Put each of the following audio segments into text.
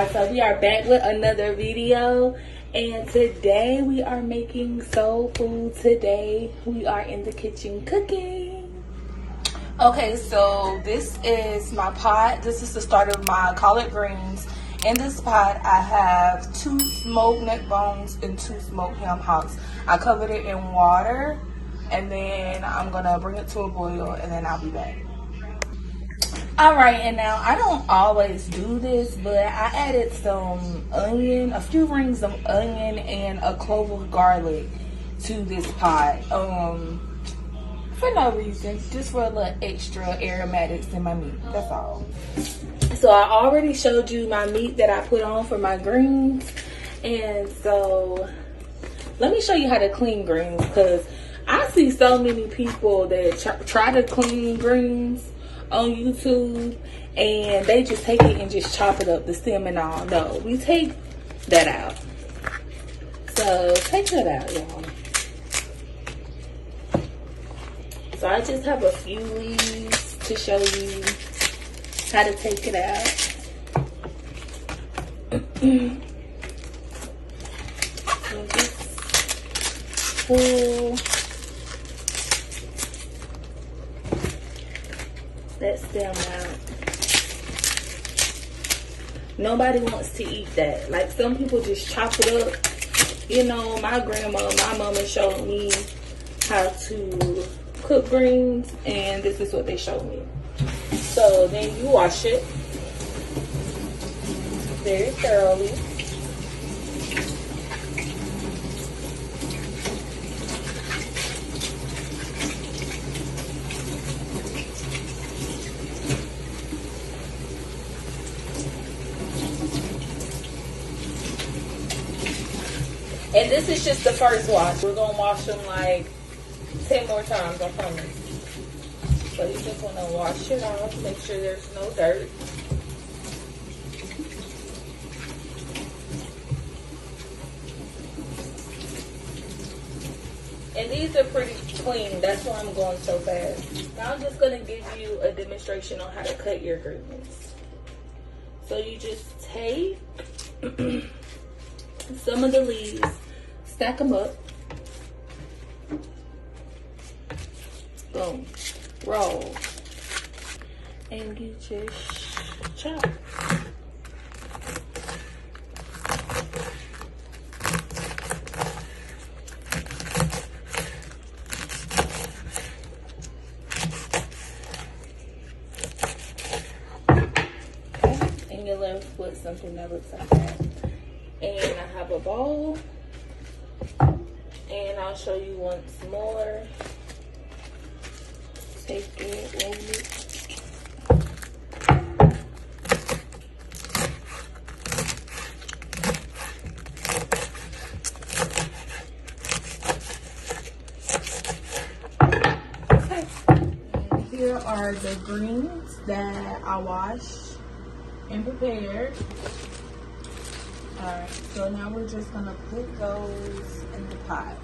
guys, so we are back with another video, and today we are making soul food. Today we are in the kitchen cooking. Okay, so this is my pot. This is the start of my collard greens. In this pot I have 2 smoked neck bones and 2 smoked ham hocks. I covered it in water, and then I'm gonna bring it to a boil, and then I'll be back. Alright, and now I don't always do this, but I added some onion, a few rings of onion, and a clove of garlic to this pot. For no reason, just for a little extra aromatics in my meat, that's all. So I already showed you my meat that I put on for my greens, and so let me show you how to clean greens, because I see so many people that try to clean greens on YouTube and they just take it and just chop it up, the stem and all. No, we take that out. So take that out, y'all. So I just have a few leaves to show you how to take it out. So just pull that stem out. Nobody wants to eat that. Like, some people just chop it up. You know, my grandma, my mama showed me how to cook greens, and this is what they showed me. So then you wash it very thoroughly. And this is just the first wash. We're gonna wash them like 10 more times, I promise. So you just wanna wash it off, make sure there's no dirt. And these are pretty clean, that's why I'm going so fast. Now I'm just gonna give you a demonstration on how to cut your greens. So you just take some of the leaves, stack them up, boom, roll, and you just chop. Okay, and you're left with something that looks like that. And I have a bowl, and I'll show you once more. Take it, roll it. Okay. And here are the greens that I washed and prepared. Alright, so now we're just gonna put those in the pot.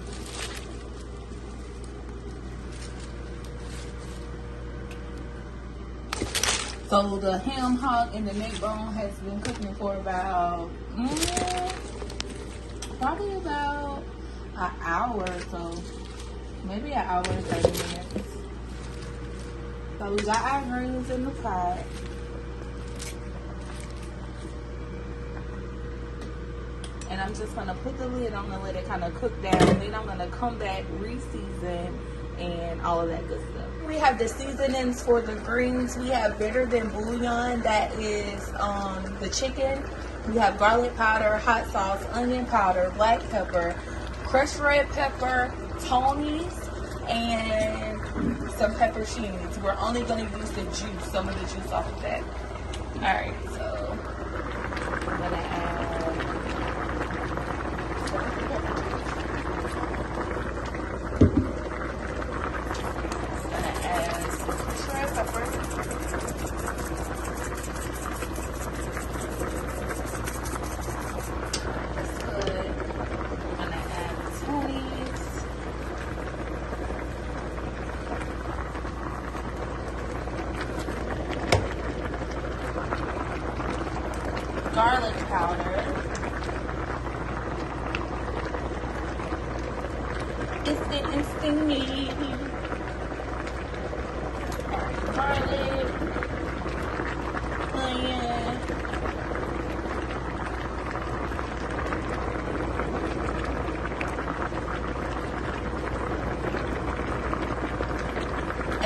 So the ham hock and the neck bone has been cooking for about, probably about an hour or so. Maybe an hour and 30 minutes. So we got our greens in the pot. And I'm just gonna put the lid on and let it kind of cook down. Then I'm gonna come back, re-season, and all of that good stuff. We have the seasonings for the greens. We have Better Than Bouillon, that is the chicken. We have garlic powder, hot sauce, onion powder, black pepper, crushed red pepper, Tony's, and some pepperoncinis. We're only gonna use the juice, some of the juice off of that. Alright, so I'm gonna add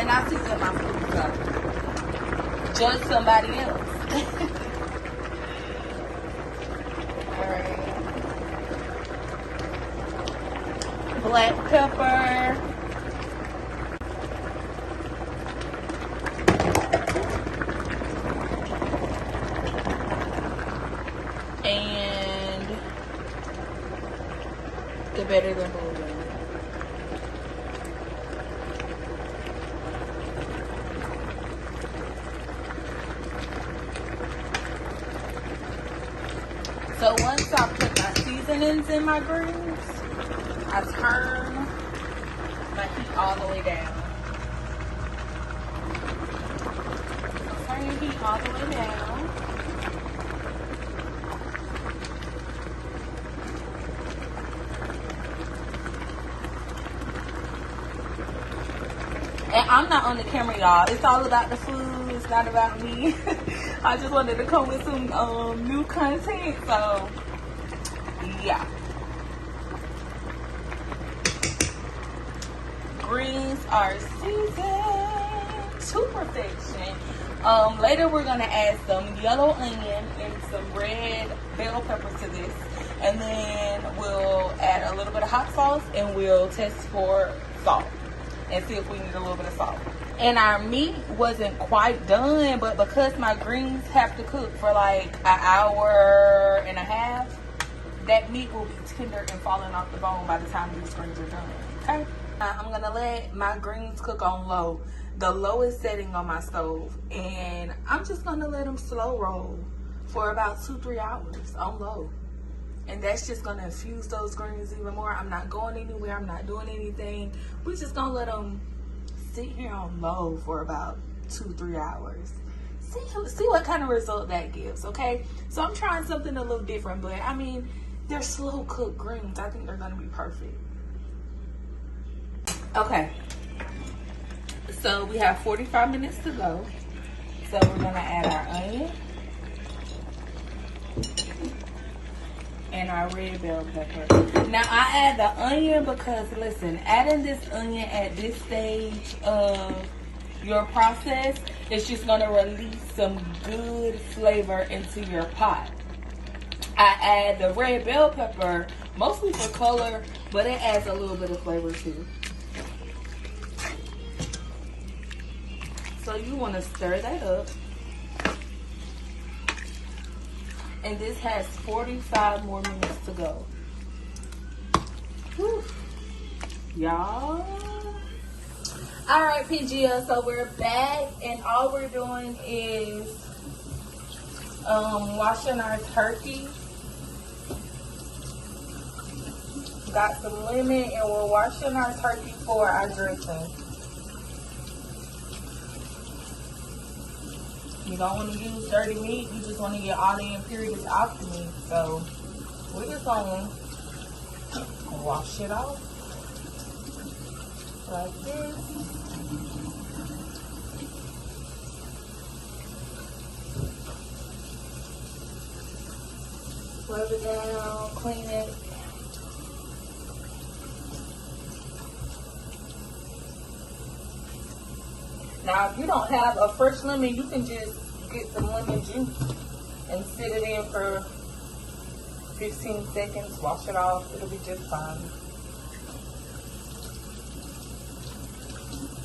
And I season my food, so judge somebody else. Alright. Black pepper. And the better than bouillon. So once I put my seasonings in my greens, I turn my heat all the way down. So turn your heat all the way down. And I'm not on the camera, y'all. It's all about the food. It's not about me. I just wanted to come with some new content. So, yeah. Greens are seasoned to perfection. Later, we're going to add some yellow onion and some red bell pepper to this. And then we'll add a little bit of hot sauce and we'll test for salt and see if we need a little bit of salt. And our meat wasn't quite done, but because my greens have to cook for like an hour and a half, that meat will be tender and falling off the bone by the time these greens are done. Okay? I'm gonna let my greens cook on low, the lowest setting on my stove, and I'm just gonna let them slow roll for about 2-3 hours on low. And that's just gonna infuse those greens even more. I'm not going anywhere. I'm not doing anything. We're just gonna let them sit here on low for about 2-3 hours. See what kind of result that gives, okay? So I'm trying something a little different, but I mean, they're slow cooked greens. I think they're gonna be perfect. Okay. So we have 45 minutes to go. So we're gonna add our onion and our red bell pepper. Now I add the onion because, listen, adding this onion at this stage of your process is just gonna release some good flavor into your pot. I add the red bell pepper mostly for color, but it adds a little bit of flavor too. So you wanna stir that up. And this has 45 more minutes to go. Whew. Y'all. All right, PGO, so we're back, and all we're doing is washing our turkey. Got some lemon, and we're washing our turkey for our dressing. You don't want to use dirty meat. You just want to get all the impurities off the meat. So we're just going to wash it off like this. Rub it down, clean it. Now, if you don't have a fresh lemon, you can just get some lemon juice and sit it in for 15 seconds. Wash it off. It'll be just fine.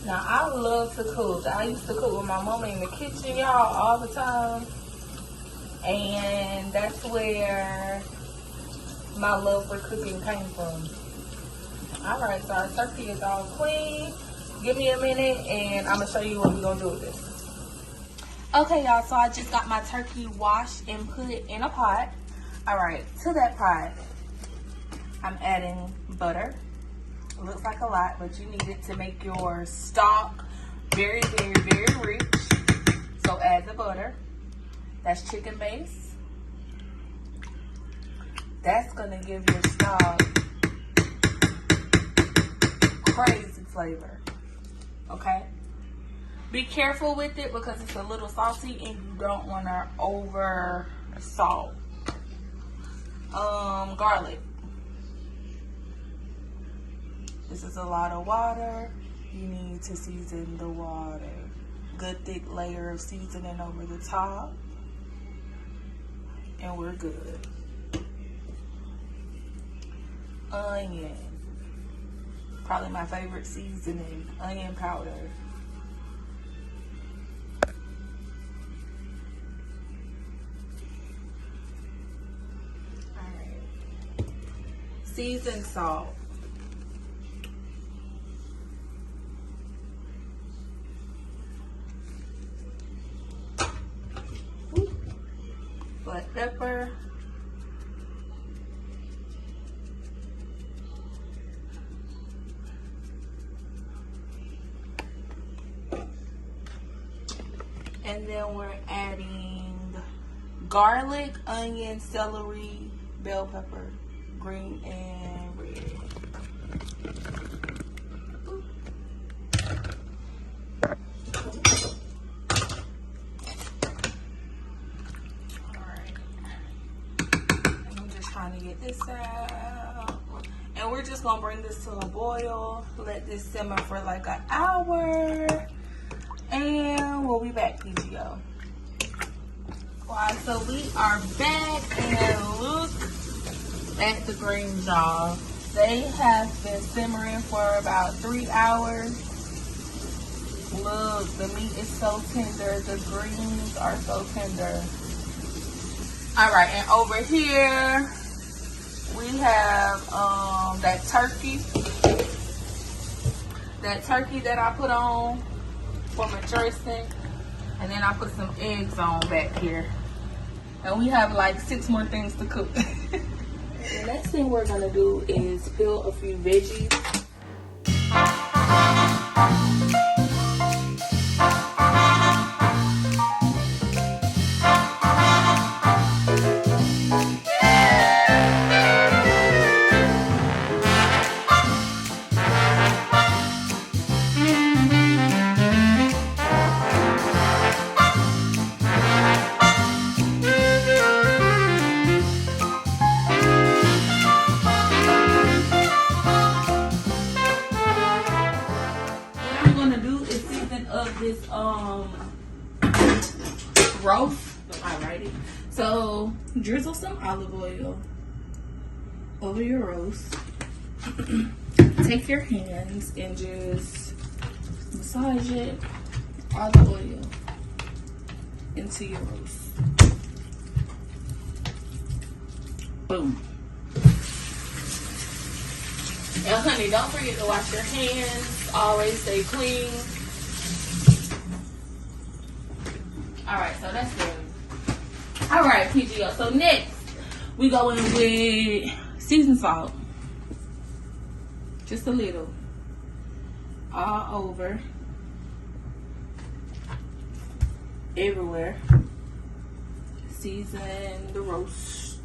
Now, I love to cook. I used to cook with my mama in the kitchen, y'all, all the time. And that's where my love for cooking came from. Alright, so our turkey is all clean. Give me a minute and I'm going to show you what we're going to do with this. Okay, y'all, so I just got my turkey washed and put in a pot. Alright, to that pot, I'm adding butter. It looks like a lot, but you need it to make your stock very, very, very rich. So add the butter. That's chicken base. That's going to give your stock crazy flavor. Okay? Be careful with it because it's a little salty and you don't want to over salt. Garlic. This is a lot of water. you need to season the water. Good thick layer of seasoning over the top, and we're good. Onion, probably my favorite seasoning, onion powder. All right, seasoned salt. Black pepper. And then we're adding garlic, onion, celery, bell pepper, green and red. Alright. And I'm just trying to get this out. And we're just gonna bring this to a boil. Let this simmer for like an hour. And we'll be back, PGO. Wow, so we are back, and look at the greens, y'all. They have been simmering for about 3 hours. Look, the meat is so tender. The greens are so tender. All right, and over here we have that turkey. That turkey that I put on for my dressing, and then I put some eggs on back here, and we have like 6 more things to cook. The next thing we're gonna do is peel a few veggies. This roast. Alrighty, so drizzle some olive oil over your roast. Take your hands and just massage it, olive oil into your roast. Boom. And honey, don't forget to wash your hands. Always stay clean. Alright, so that's good. Alright, PGO. So next, we go in with seasoned salt. Just a little. All over. Everywhere. Season the roast.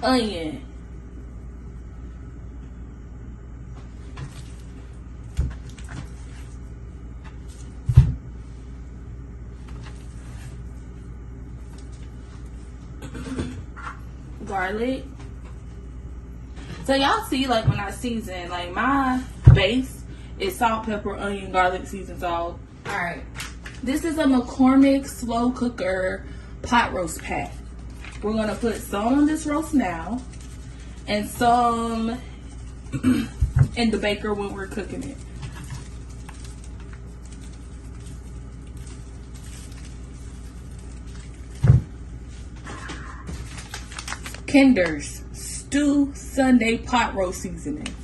Onion. Garlic. So y'all see, like when I season, like my base is salt, pepper, onion, garlic, seasoned salt. All right, this is a McCormick slow cooker pot roast pack. We're gonna put some on this roast now, and some in the baker when we're cooking it. Kinder's Stew Sunday pot roast seasoning.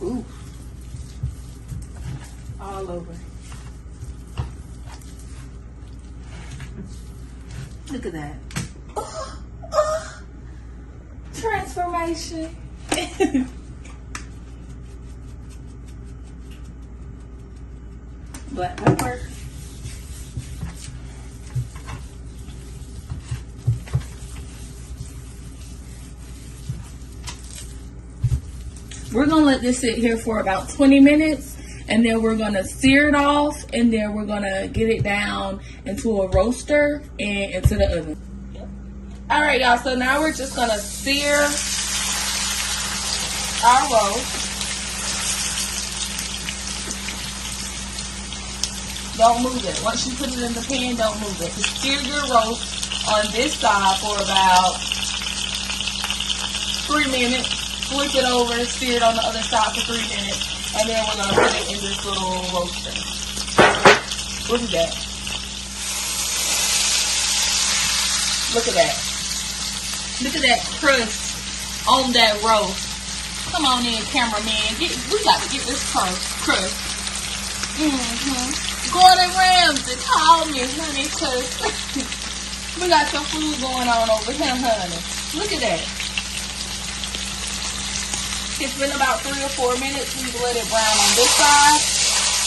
Ooh. All over. Look at that. Transformation. Black pepper. We're gonna let this sit here for about 20 minutes, and then we're gonna sear it off, and then we're gonna get it down into a roaster and into the oven. All right, y'all, so now we're just gonna sear our roast. Don't move it. Once you put it in the pan, don't move it. Just sear your roast on this side for about 3 minutes. Flip it over, sear it on the other side for 3 minutes, and then we're gonna put it in this little roaster. Look at that. Look at that. Look at that crust on that roast. Come on in, cameraman. We got to get this crust. Gordon Ramsay, call me, honey, cause we got some food going on over here, honey. Look at that. It's been about 3 or 4 minutes. We've let it brown on this side.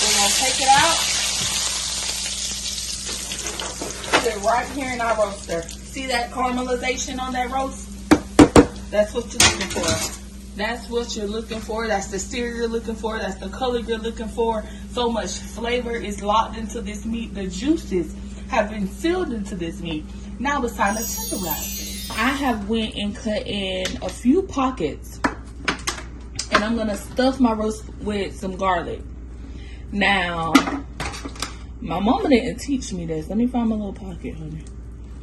We're going to take it out. Put it right here in our roaster. See that caramelization on that roast? That's what you're looking for. That's what you're looking for. That's the sear you're looking for. That's the color you're looking for. So much flavor is locked into this meat. The juices have been sealed into this meat. Now it's time to tenderize it. I have went and cut in a few pockets. And I'm going to stuff my roast with some garlic. Now, my mama didn't teach me this. Let me find my little pocket, honey.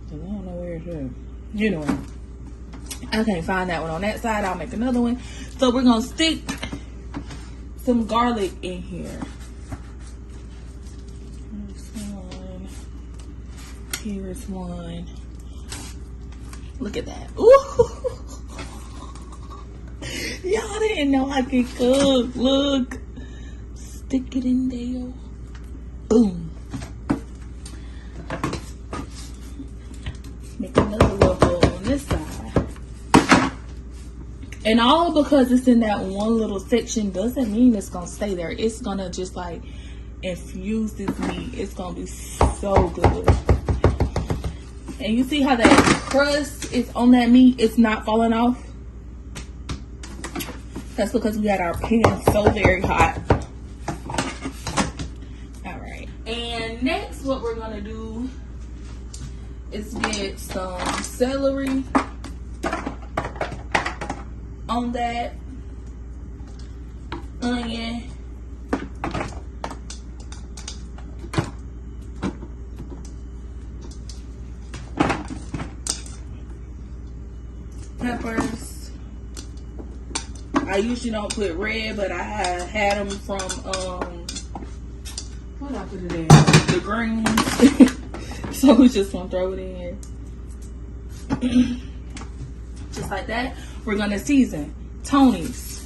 Because I don't know where it's at. Anyway, I can't find that one on that side. I'll make another one. So we're going to stick some garlic in here. Here's one. Here's one. Look at that. Ooh. Y'all didn't know I could cook. Look. Stick it in there. Boom. Make another little hole on this side. And all because it's in that one little section doesn't mean it's going to stay there. It's going to just like infuse this meat. It's going to be so good. And you see how that crust is on that meat? It's not falling off. That's because we had our pan so very hot. All right. And next, what we're going to do is get some celery on that. Onion. Peppers. I usually don't put red, but I had them from, what did I put it in? The greens. So we just want to throw it in. Just like that. We're going to season. Tony's.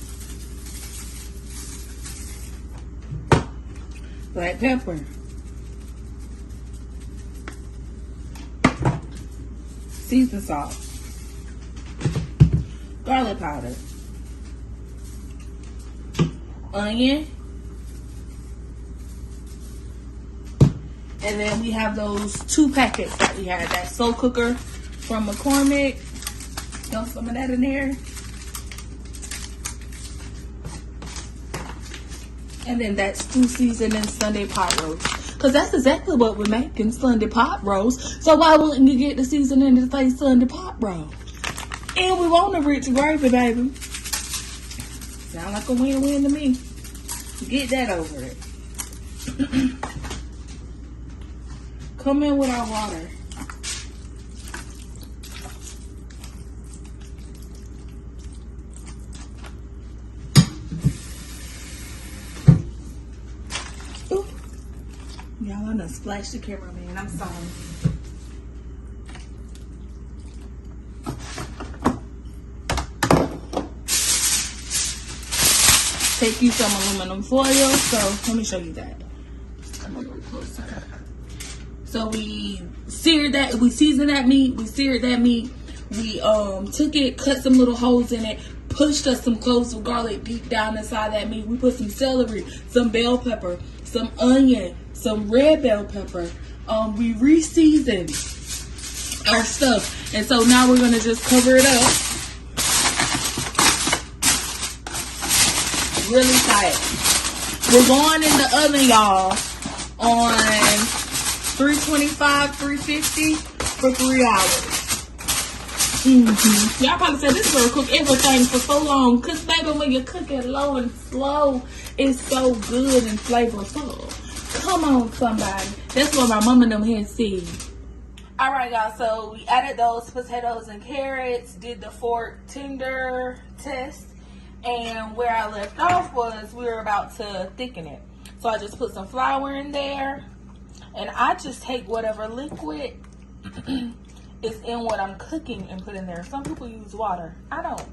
Black pepper. Season salt. Garlic powder. Onion, and then we have those 2 packets that we had. That slow cooker from McCormick. Dump some of that in there, and then that stew seasoning Sunday pot roast. Cause that's exactly what we're making, Sunday pot roast. So why wouldn't you get the seasoning to say Sunday pot roast? And we want a rich gravy, baby. Sound like a win-win to me. Get that over it. Come in with our water. Ooh. Y'all, I done splashed the camera, man. I'm sorry. Take you some aluminum foil. So let me show you that. Come a little closer. So we seared that. We seasoned that meat. We seared that meat. We took it, cut some little holes in it, pushed us some cloves of garlic deep down inside that meat. We put some celery, some bell pepper, some onion, some red bell pepper. We re-seasoned our stuff, and so now we're gonna just cover it up. really fast. We're going in the oven, y'all, on 325, 350 for 3 hours. Y'all probably said this girl cook everything for so long. Cause baby, when you cook it low and slow, it's so good and flavorful. Come on, somebody. That's what my mama and them had said. Alright, y'all, so we added those potatoes and carrots, did the fork tender test, and where I left off was we were about to thicken it. So I just put some flour in there, and I just take whatever liquid is in what I'm cooking and put in there. Some people use water. I don't.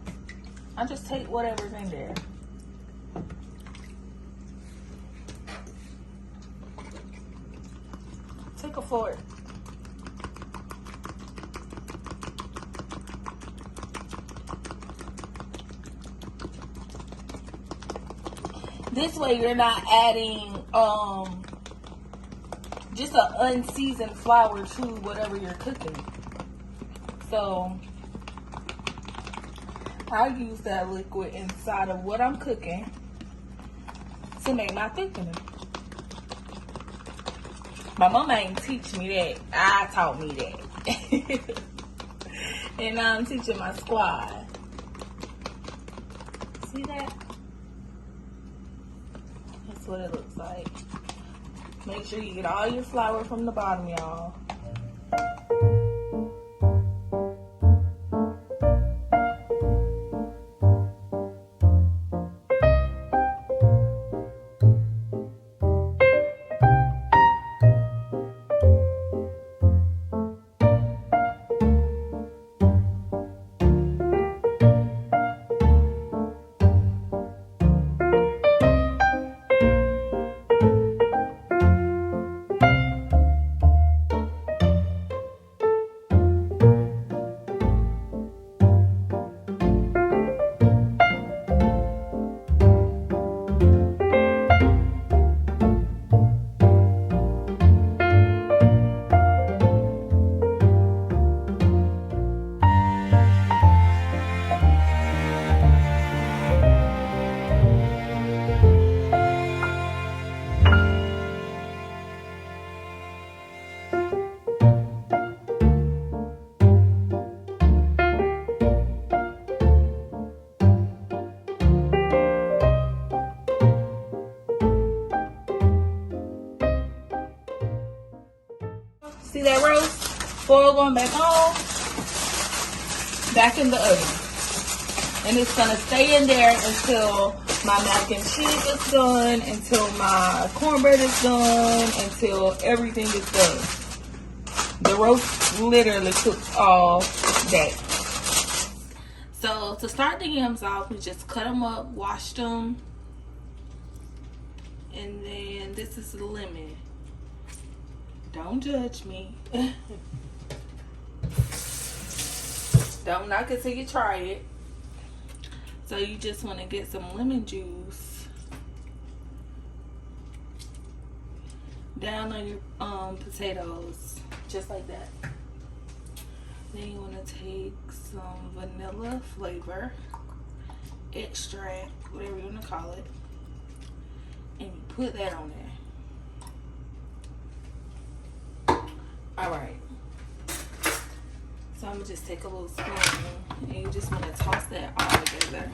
I just take whatever's in there. Take a fork. This way you're not adding just an unseasoned flour to whatever you're cooking. So I use that liquid inside of what I'm cooking to make my thickening. My mama ain't teach me that. I taught me that. And now I'm teaching my squad. See that? That's what it looks like. Make sure you get all your flour from the bottom, y'all. See that roast? Foil going back on, back in the oven. And it's gonna stay in there until my mac and cheese is done, until my cornbread is done, until everything is done. The roast literally cooks all day. So to start the yams off, we just cut them up, washed them, and then this is the lemon. Don't judge me. Don't knock it till you try it. So you just want to get some lemon juice down on your potatoes, just like that. Then you want to take some vanilla flavor, extract, whatever you want to call it, and you put that on there. Alright, so I'm going to just take a little spoon and you just want to toss that all together.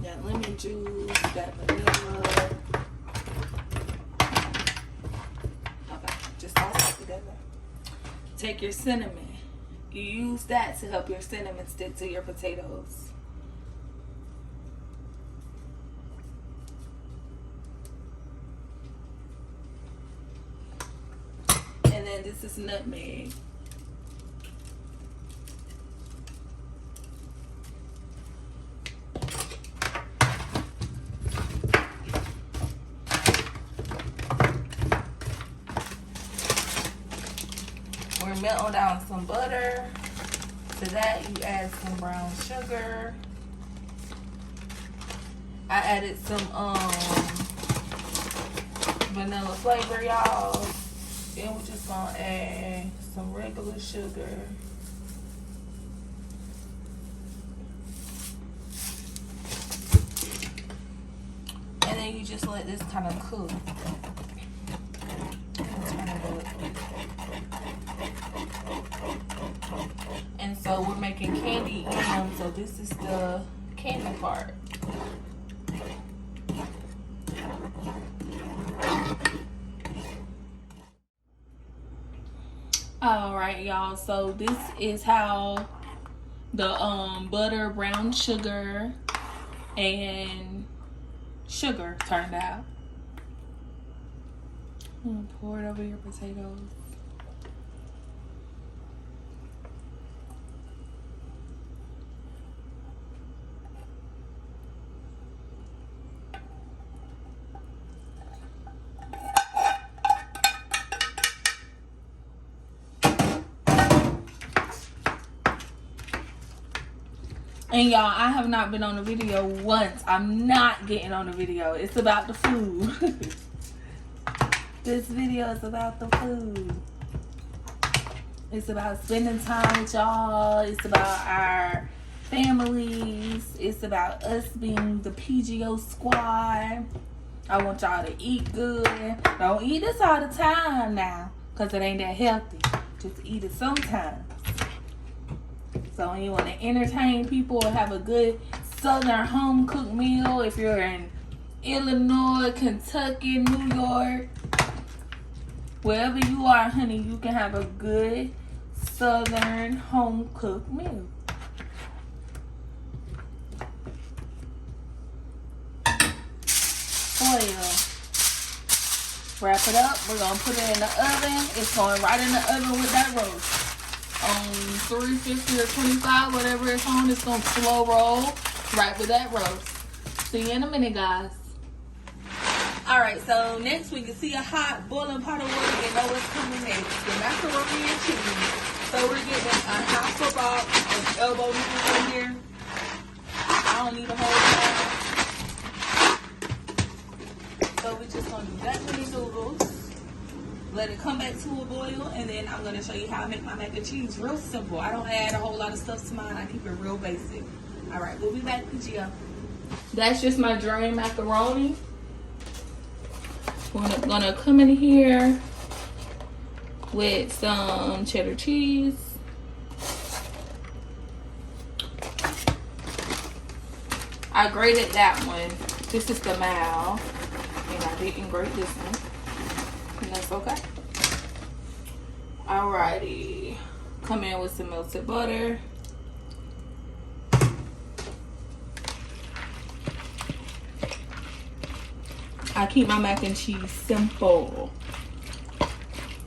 That lemon juice, that vanilla. Okay, just toss it together. Take your cinnamon. You use that to help your cinnamon stick to your potatoes. And then this is nutmeg. We're melting down some butter. To that you add some brown sugar. I added some vanilla flavor, y'all. Then we're just gonna add some regular sugar. just let this kind of cook. Turn it up. And so we're making candy yams, so this is the candy part. All right, y'all, so this is how the butter, brown sugar, and sugar turned out. I'm gonna pour it over your potatoes. And y'all, I have not been on the video once. I'm not getting on the video. It's about the food. This video is about the food. It's about spending time with y'all. It's about our families. It's about us being the PGO Squad. I want y'all to eat good. Don't eat this all the time now, because it ain't that healthy. Just eat it sometimes. So when you want to entertain people or have a good southern home cooked meal, if you're in Illinois, Kentucky, New York, wherever you are, honey, you can have a good southern home cooked meal. Foil. Wrap it up. We're going to put it in the oven. It's going right in the oven with that roast. On 350 or 25, whatever it's on, it's going to slow roll right with that roast. See you in a minute, guys. Alright, so next we can see a hot boiling pot of water and know what's coming next. The macaroni and cheese. So we're getting a half a box of elbow noodles in here. I don't need a whole lot. So we're just going to do that many noodles. Let it come back to a boil, and then I'm going to show you how I make my mac and cheese. Real simple. I don't add a whole lot of stuff to mine. I keep it real basic. Alright, we'll be back, PGO. That's just my drained macaroni. We're gonna come in here with some cheddar cheese. I grated that one. This is the mal, and I didn't grate this one, and that's okay. Alrighty, come in with some melted butter. I keep my mac and cheese simple.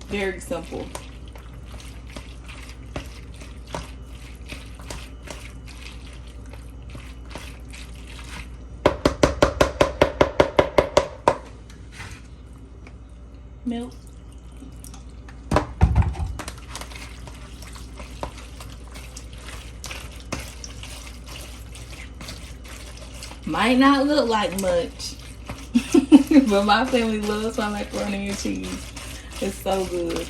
Very simple. Milk. Might not look like much. But my family loves my macaroni and cheese. It's so good.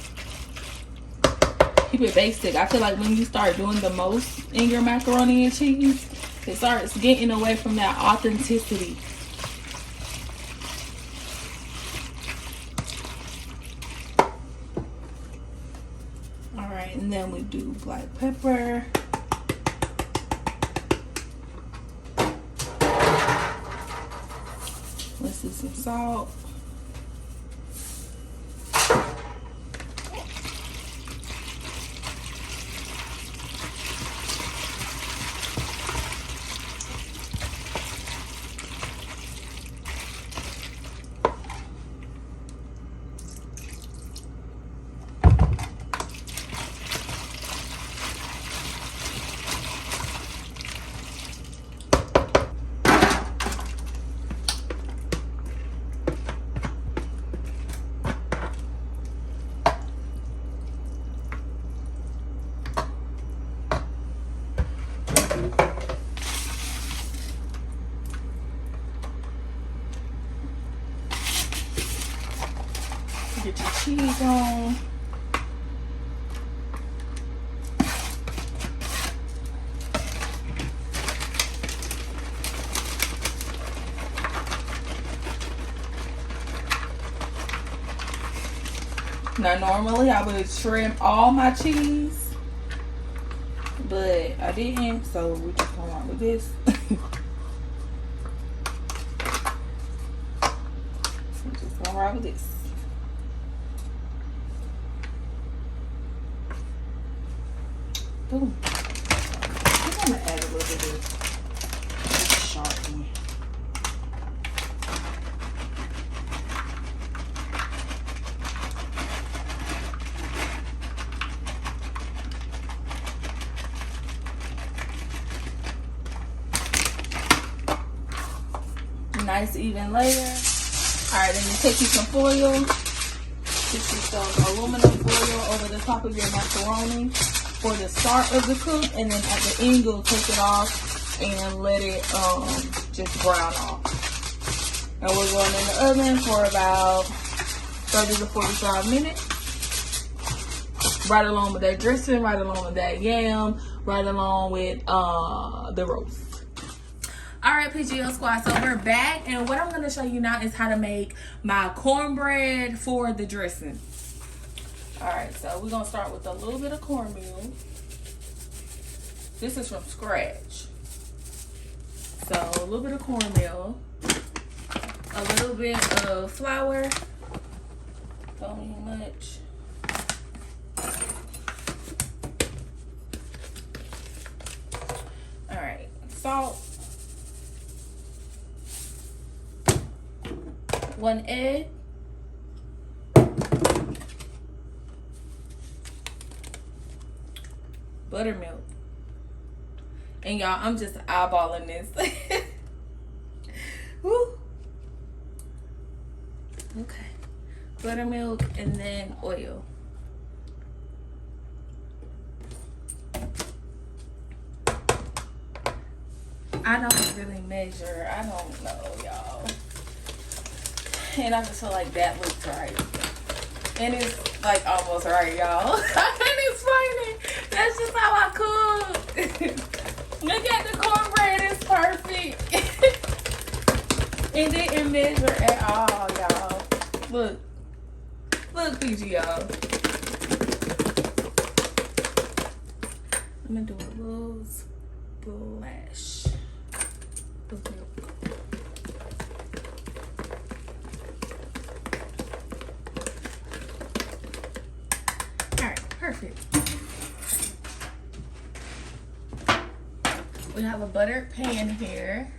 Keep it basic. I feel like when you start doing the most in your macaroni and cheese, it starts getting away from that authenticity. Alright, and then we do black pepper. Let's do some salt. Get your cheese on. Now, normally I would trim all my cheese, but I didn't, so we're just going on with this. We're just going right with this. Boom. I'm gonna add a little bit of sharpening. Nice even layer. Alright, then you take you some foil. Put you some aluminum foil over the top of your macaroni for the start of the cook, and then at the end you'll take it off and let it just brown off. And we're going in the oven for about 30 to 45 minutes. Right along with that dressing, right along with that yam, right along with the roast. Alright, PGO Squad, so we're back, and what I'm going to show you now is how to make my cornbread for the dressing. Alright, so we're going to start with a little bit of cornmeal. This is from scratch. So a little bit of cornmeal, a little bit of flour, don't need much. Alright, salt. 1 egg, buttermilk, and y'all, I'm just eyeballing this. Woo. Okay, buttermilk and then oil. I don't really measure. I don't know, y'all. And I just feel like that looks right. And it's like almost right, y'all. I can't explain it. That's just how I cook. Look at the cornbread, it's perfect. It didn't measure at all, y'all. Look. Look, PGO. I'm gonna do a little splash of milk. Perfect. We have a buttered pan here.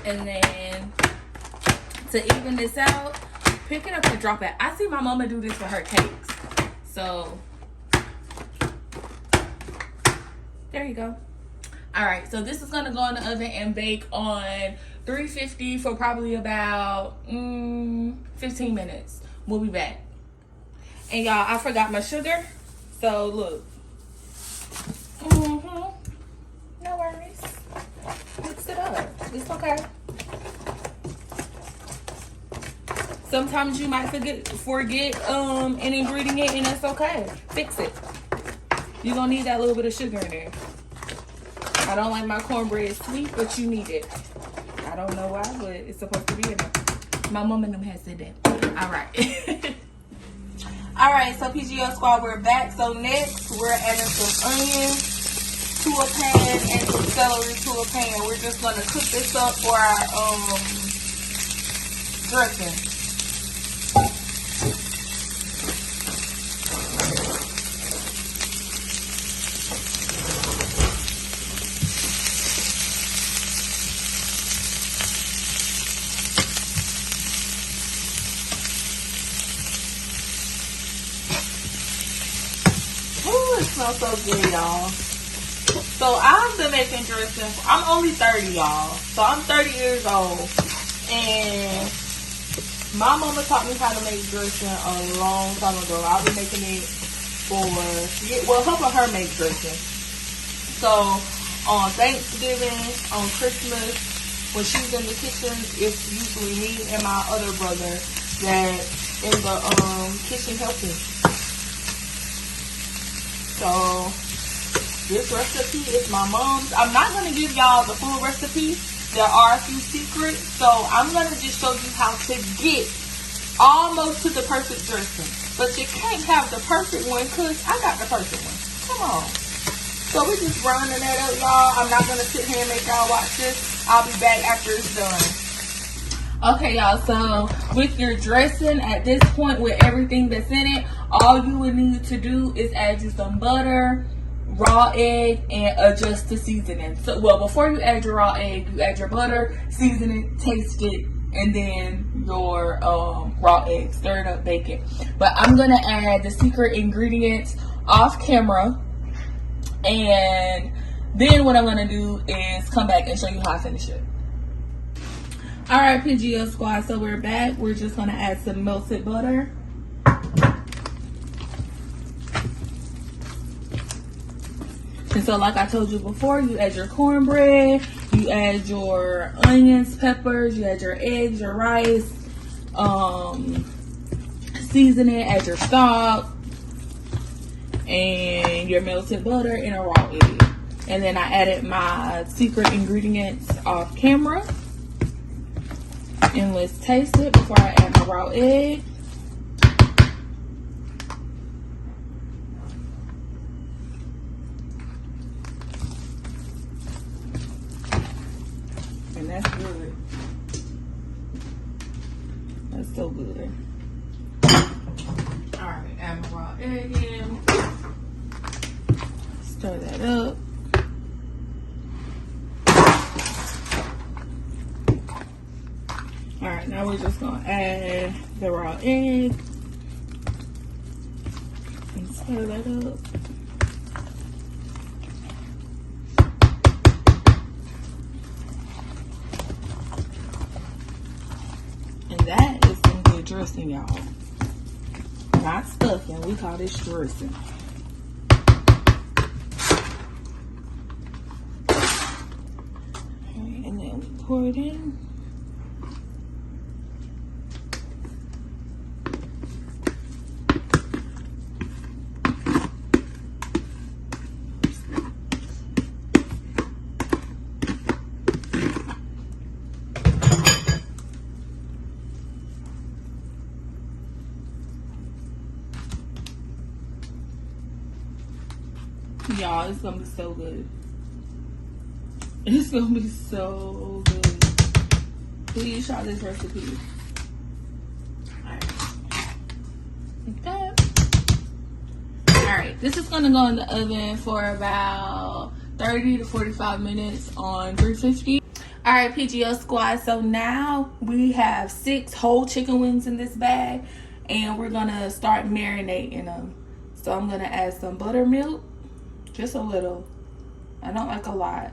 And then to even this out, pick it up and drop it. I see my mama do this for her cakes. So there you go. All right, so this is gonna go in the oven and bake on 350 for probably about 15 minutes. We'll be back. And y'all, I forgot my sugar. So look. No worries. Mix it up. It's okay. Sometimes you might forget an ingredient, and that's okay. Fix it. You're gonna need that little bit of sugar in there. I don't like my cornbread sweet, but you need it. I don't know why, but it's supposed to be in there. My mom and them has said that. All right. All right, so PGO Squad, we're back. So next, we're adding some onions to a pan and some celery to a pan. We're just gonna cook this up for our dressing. Ooh, it smells so good, y'all. So I've been making dressing. I'm only 30, y'all. So I'm 30 years old. And My mama taught me how to make dressing a long time ago. I've been making it for, well, helping her make dressing. So on Thanksgiving, on Christmas, when she's in the kitchen, it's usually me and my other brother that in the kitchen helping. So this recipe is my mom's. I'm not gonna give y'all the full recipe. There are a few secrets, so I'm gonna just show you how to get almost to the perfect dressing. But you can't have the perfect one because I got the perfect one. Come on. So we're just rounding that up, y'all. I'm not gonna sit here and make y'all watch this. I'll be back after it's done. Okay, y'all, so with your dressing at this point, with everything that's in it, all you would need to do is add you some butter, raw egg, and adjust the seasoning. So, well, before you add your raw egg, you add your butter, season it, taste it, and then your raw egg, stir it up, bake it. But I'm gonna add the secret ingredients off camera, and then what I'm gonna do is come back and show you how I finish it. All right, PGO Squad, so we're back. We're just gonna add some melted butter. And so like I told you before, you add your cornbread, you add your onions, peppers, you add your eggs, your rice, season it, add your salt, and your melted butter and a raw egg. And then I added my secret ingredients off camera. And let's taste it before I add my raw egg. And that's good. That's so good. Alright, add my raw egg in. Stir that up. Alright, now we're just gonna add the raw egg and stir that up. And that is some good dressing, y'all. Not stuffing, we call this dressing. Alright, and then we pour it in. Y'all, it's gonna be so good. It's gonna be so good. Please try this recipe. Alright. Like that. Alright, this is gonna go in the oven for about 30 to 45 minutes on 350. Alright, PGO Squad, so now we have 6 whole chicken wings in this bag, and we're gonna start marinating them. So I'm gonna add some buttermilk. Just a little. I don't like a lot.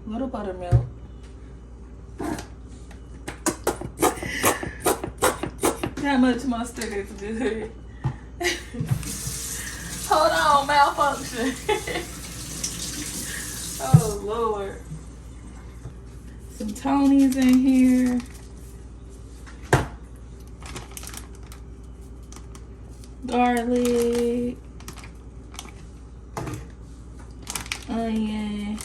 A little buttermilk. That much mustard is good. Hold on, malfunction. Oh, Lord. Some Tonys in here. Garlic. Onion,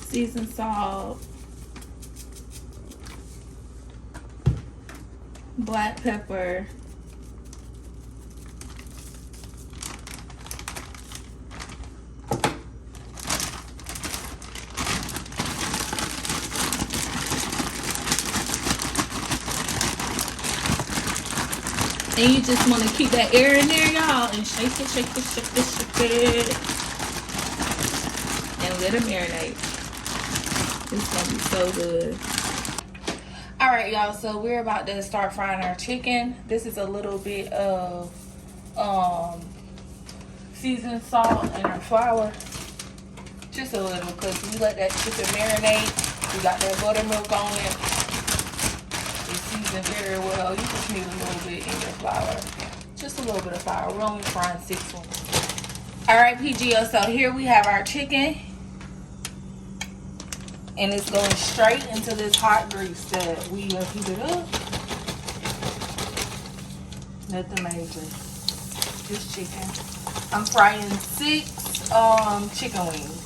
seasoned salt, black pepper, and you just want to keep that air in there, y'all, and shake it, shake it, shake it, shake it, and let it marinate. It's gonna be so good. All right, y'all, so we're about to start frying our chicken. This is a little bit of seasoned salt and our flour, just a little, because we let that chicken marinate We got that buttermilk on it. It's seasoned very well. You just need a little bit in your flour. Just a little bit of flour. We're only frying 6 ones. Alright, PGO, so here we have our chicken. And it's going straight into this hot grease that we have heated up. Nothing major. Just chicken. I'm frying 6 chicken wings.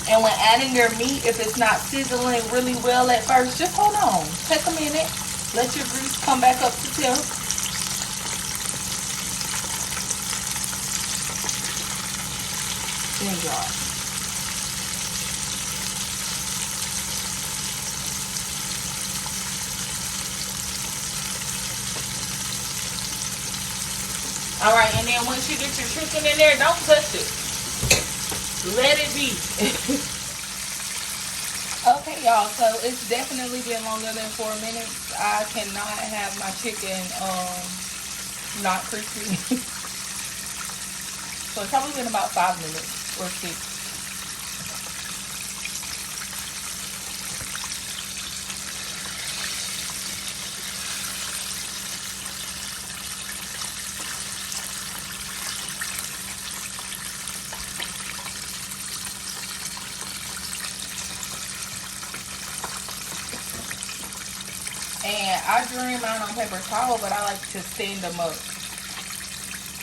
And when adding your meat, if it's not sizzling really well at first, just hold on. Take a minute. Let your grease come back up to temp. Then drop. Alright, and then once you get your chicken in there, don't touch it. Let it be. Okay, y'all, so it's definitely been longer than 4 minutes. I cannot have my chicken not crispy. So it's probably been about 5 minutes or 6. And I drain mine on paper towel, but I like to stand them up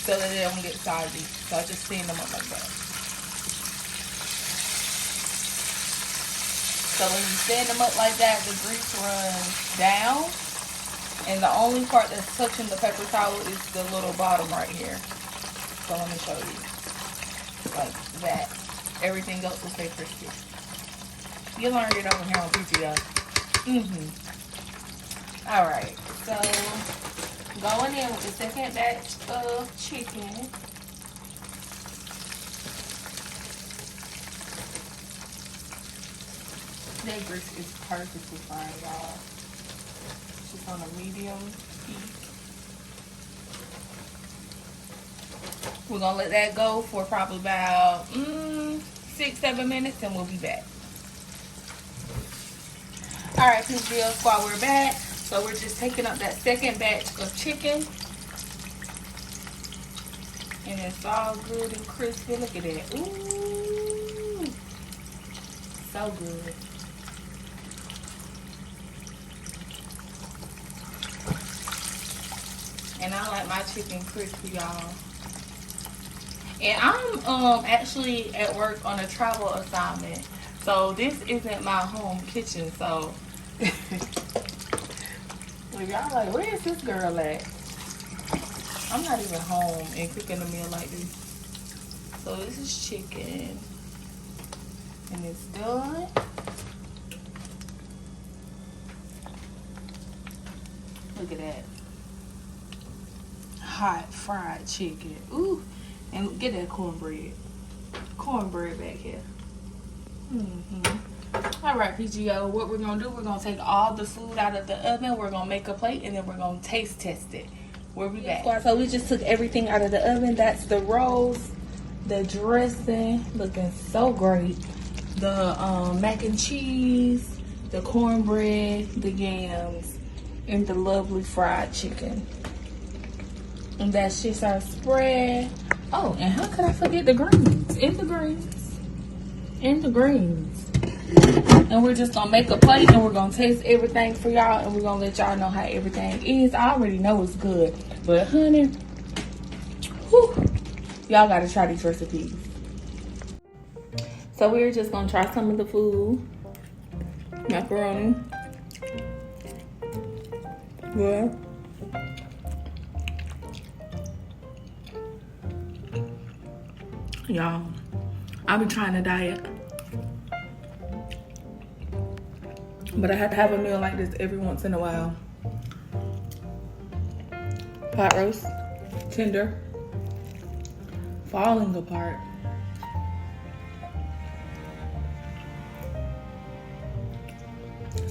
so that they don't get soggy. So I just stand them up like that. So when you stand them up like that, the grease runs down. And the only part that's touching the paper towel is the little bottom right here. So let me show you. Like that. Everything else will stay crispy. You learned it over here on PGO. Alright, so going in with the second batch of chicken. That grease is perfectly fine, y'all. Just on a medium heat. We're gonna let that go for probably about 6-7 minutes and we'll be back. Alright, PGO Squad, we're back. So we're just taking up that second batch of chicken. And it's all good and crispy. Look at that. Ooh. So good. And I like my chicken crispy, y'all. And I'm actually at work on a travel assignment. So this isn't my home kitchen, so y'all like, where is this girl at? I'm not even home and cooking a meal like this. So this is chicken. And it's done. Look at that. Hot fried chicken. Ooh. And get that cornbread. Cornbread back here. Alright, PGO, what we're going to do, we're going to take all the food out of the oven. We're going to make a plate, and then we're going to taste test it. We'll be back. So we just took everything out of the oven. That's the rolls, the dressing, looking so great. The mac and cheese, the cornbread, the yams, and the lovely fried chicken. And that's just our spread. Oh, and how could I forget the greens? And the greens. And the greens. And we're just gonna make a plate and we're gonna taste everything for y'all and we're gonna let y'all know how everything is. I already know it's good, but honey, y'all gotta try these recipes. So we're just gonna try some of the food. Macaroni. Good. Y'all, I've been trying to diet, but I have to have a meal like this every once in a while. Pot roast, tender, falling apart.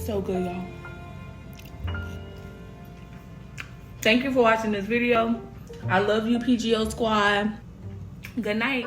So good, y'all. Thank you for watching this video. I love you, PGO Squad. Good night.